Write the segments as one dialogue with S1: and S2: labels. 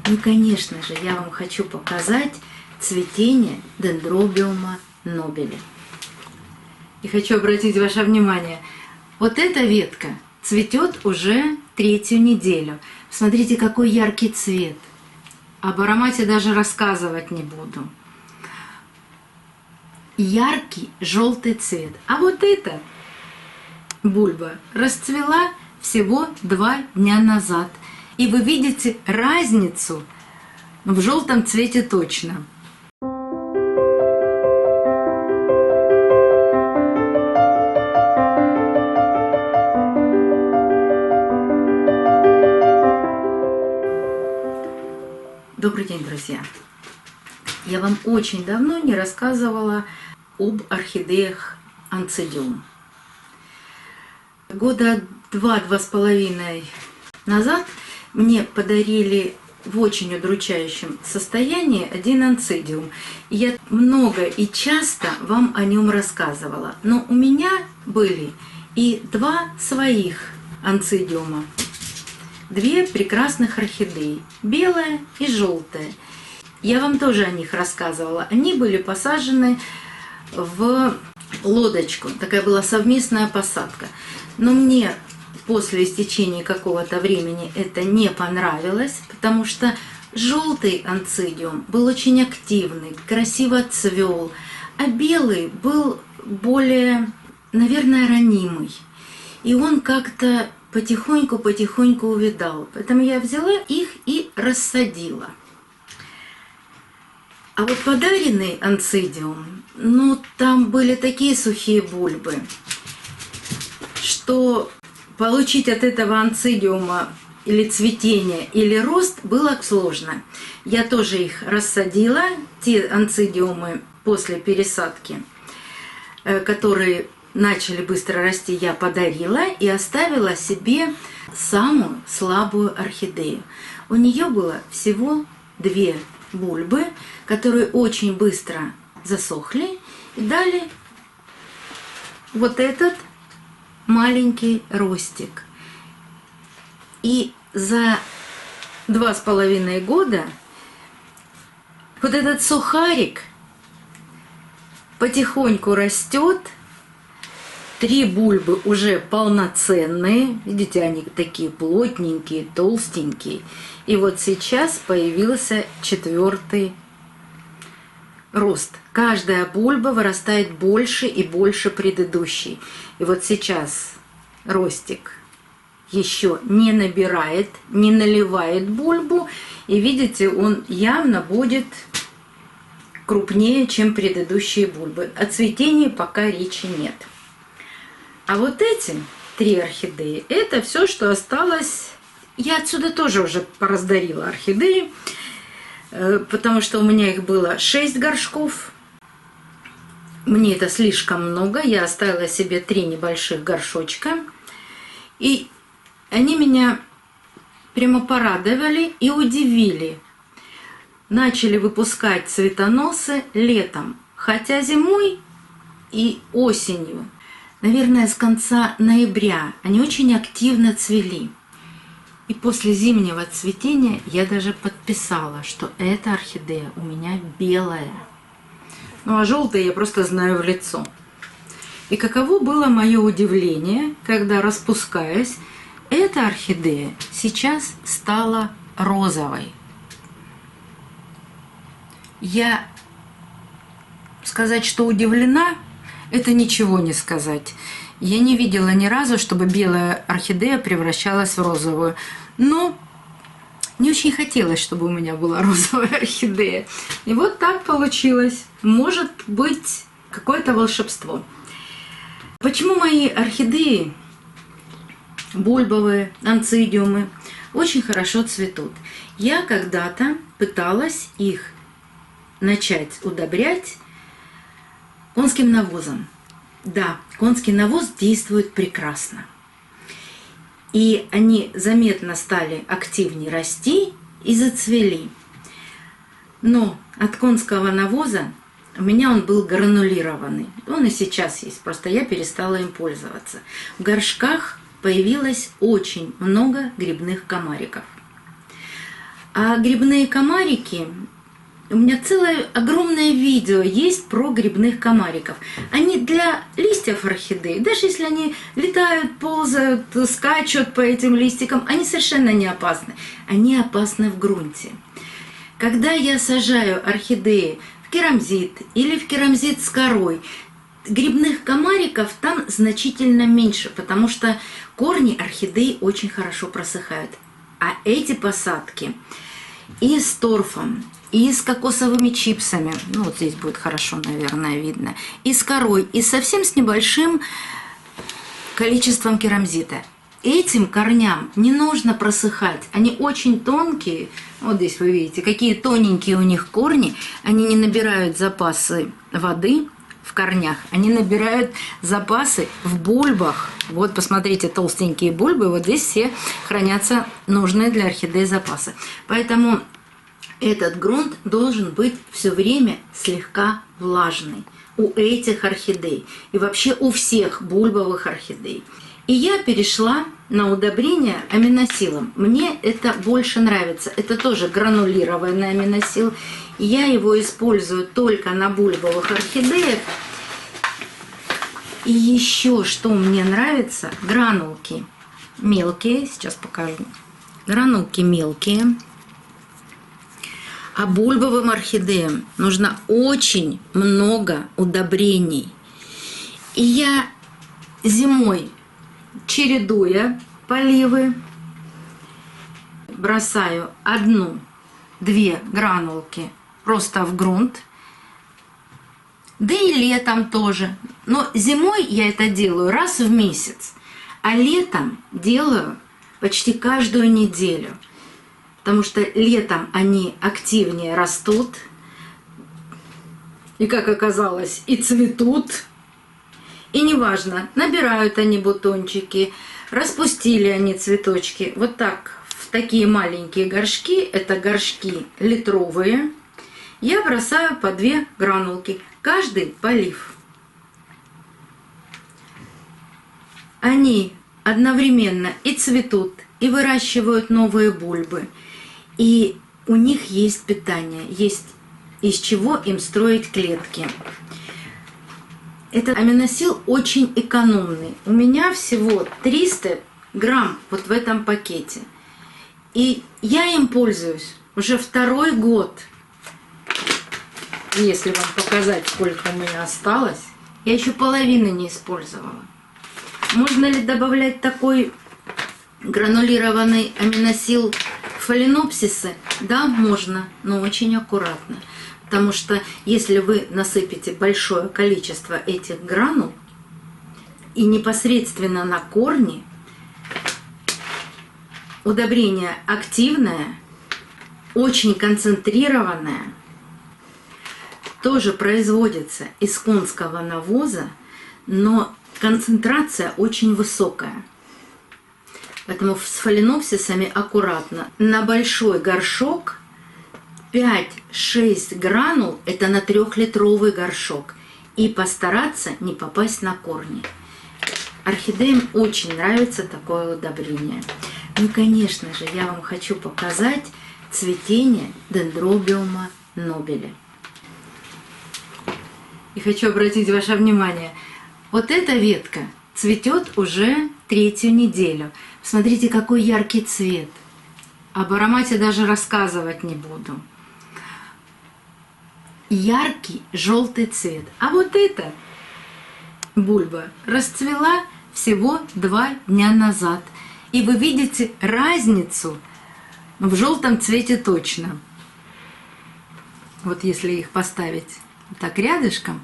S1: Ну, конечно же, я вам хочу показать цветение дендробиума нобели. И хочу обратить ваше внимание, вот эта ветка цветет уже 3-ю неделю. Смотрите, какой яркий цвет. Об аромате даже рассказывать не буду. Яркий желтый цвет. А вот эта бульба расцвела всего 2 дня назад. И вы видите разницу в желтом цвете точно. Добрый день, друзья! Я вам очень давно не рассказывала об орхидеях анцидиум. Года 2-2,5 назад мне подарили в очень удручающем состоянии один анцидиум. Я много и часто вам о нем рассказывала. Но у меня были и 2 своих анцидиума. 2 прекрасных орхидеи, белая и желтая. Я вам тоже о них рассказывала. Они были посажены в лодочку. Такая была совместная посадка. Но мне после истечения какого-то времени это не понравилось, потому что желтый анцидиум был очень активный, красиво цвел, а белый был более, наверное, ранимый. И он как-то потихоньку увядал. Поэтому я взяла их и рассадила. А вот подаренный анцидиум, ну там были такие сухие бульбы, что получить от этого анцидиума или цветение, или рост было сложно. Я тоже их рассадила, те анцидиумы после пересадки, которые начали быстро расти, я подарила и оставила себе самую слабую орхидею. У нее было всего 2 бульбы, которые очень быстро засохли и дали вот этот маленький ростик. И за 2,5 года вот этот сухарик потихоньку растет. 3 бульбы уже полноценные. Видите, они такие плотненькие, толстенькие. И вот сейчас появился 4-й рост. Каждая бульба вырастает больше и больше предыдущей. И вот сейчас ростик еще не набирает, не наливает бульбу. И видите, он явно будет крупнее, чем предыдущие бульбы. О цветении пока речи нет. А вот эти 3 орхидеи, это все, что осталось. Я отсюда тоже уже пораздарила орхидеи, потому что у меня их было 6 горшков. Мне это слишком много. Я оставила себе 3 небольших горшочка. И они меня прямо порадовали и удивили. Начали выпускать цветоносы летом, хотя зимой и осенью, наверное, с конца ноября, они очень активно цвели. И после зимнего цветения я даже подписала, что эта орхидея у меня белая. Ну а желтые я просто знаю в лицо. И каково было мое удивление, когда, распускаясь, эта орхидея сейчас стала розовой. Я сказать, что удивлена, это ничего не сказать. Я не видела ни разу, чтобы белая орхидея превращалась в розовую. Но не очень хотелось, чтобы у меня была розовая орхидея. И вот так получилось. Может быть, какое-то волшебство. Почему мои орхидеи, бульбовые, анцидиумы, очень хорошо цветут? Я когда-то пыталась их начать удобрять конским навозом. Да, конский навоз действует прекрасно. И они заметно стали активнее расти и зацвели. Но от конского навоза у меня он был гранулированный. Он и сейчас есть, просто я перестала им пользоваться. В горшках появилось очень много грибных комариков. А грибные комарики, у меня целое огромное видео есть про грибных комариков. Они для листьев орхидей, даже если они летают, ползают, скачут по этим листикам, они совершенно не опасны. Они опасны в грунте. Когда я сажаю орхидеи в керамзит или в керамзит с корой, грибных комариков там значительно меньше, потому что корни орхидей очень хорошо просыхают. А эти посадки и с торфом, и с кокосовыми чипсами, ну вот здесь будет хорошо, наверное, видно, и с корой, и совсем с небольшим количеством керамзита. Этим корням не нужно просыхать, они очень тонкие, вот здесь вы видите, какие тоненькие у них корни, они не набирают запасы воды в корнях, они набирают запасы в бульбах. Вот посмотрите, толстенькие бульбы, вот здесь все хранятся нужные для орхидеи запасы. Поэтому этот грунт должен быть все время слегка влажный у этих орхидей и вообще у всех бульбовых орхидей. И я перешла на удобрение аминосилом. Мне это больше нравится. Это тоже гранулированный аминосил. Я его использую только на бульбовых орхидеях. И еще что мне нравится, гранулки мелкие. Сейчас покажу. Гранулки мелкие. А бульбовым орхидеям нужно очень много удобрений. И я зимой, чередуя поливы, бросаю 1-2 гранулки просто в грунт. Да и летом тоже. Но зимой я это делаю раз в месяц, а летом делаю почти каждую неделю. Потому что летом они активнее растут. И, как оказалось, и цветут. И неважно, набирают они бутончики, распустили они цветочки. Вот так, в такие маленькие горшки, это горшки литровые, я бросаю по 2 гранулки, каждый полив. Они одновременно и цветут, и выращивают новые бульбы. И у них есть питание, есть из чего им строить клетки. Этот аминосил очень экономный. У меня всего 300 грамм вот в этом пакете. И я им пользуюсь уже 2-й год. Если вам показать, сколько у меня осталось, я еще половины не использовала. Можно ли добавлять такой гранулированный аминосил в фаленопсисы? Да, можно, но очень аккуратно. Потому что если вы насыпете большое количество этих гранул и непосредственно на корни, удобрение активное, очень концентрированное, тоже производится из конского навоза, но концентрация очень высокая. Поэтому с фаленопсисами аккуратно. На большой горшок 5-6 гранул – это на 3-литровый горшок. И постараться не попасть на корни. Орхидеям очень нравится такое удобрение. Ну, конечно же, я вам хочу показать цветение дендробиума нобеле. И хочу обратить ваше внимание, вот эта ветка цветет уже 3-ю неделю. Смотрите, какой яркий цвет. Об аромате даже рассказывать не буду. Яркий желтый цвет. А вот эта бульба расцвела всего 2 дня назад. И вы видите разницу в желтом цвете точно. Вот если их поставить так рядышком.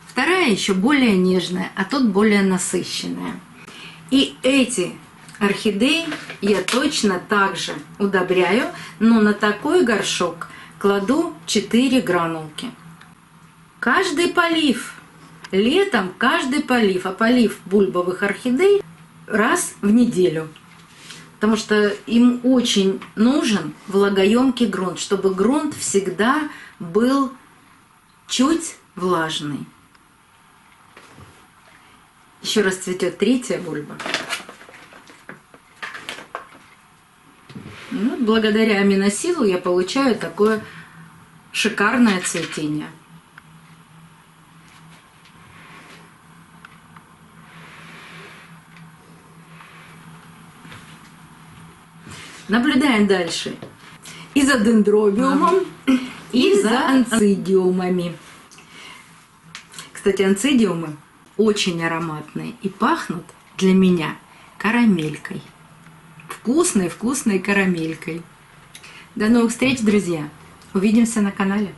S1: Вторая еще более нежная, а тут более насыщенная. И эти орхидеи я точно так же удобряю, но на такой горшок кладу 4 гранулки. Каждый полив, летом каждый полив, а полив бульбовых орхидей раз в неделю. Потому что им очень нужен влагоемкий грунт, чтобы грунт всегда был чуть влажный. Еще раз цветет 3-я бульба. Ну, благодаря аминосилу я получаю такое шикарное цветение. Наблюдаем дальше и за дендробиумом, и за анцидиумами. Кстати, анцидиумы очень ароматные и пахнут для меня карамелькой. Вкусной карамелькой. До новых встреч, друзья! Увидимся на канале.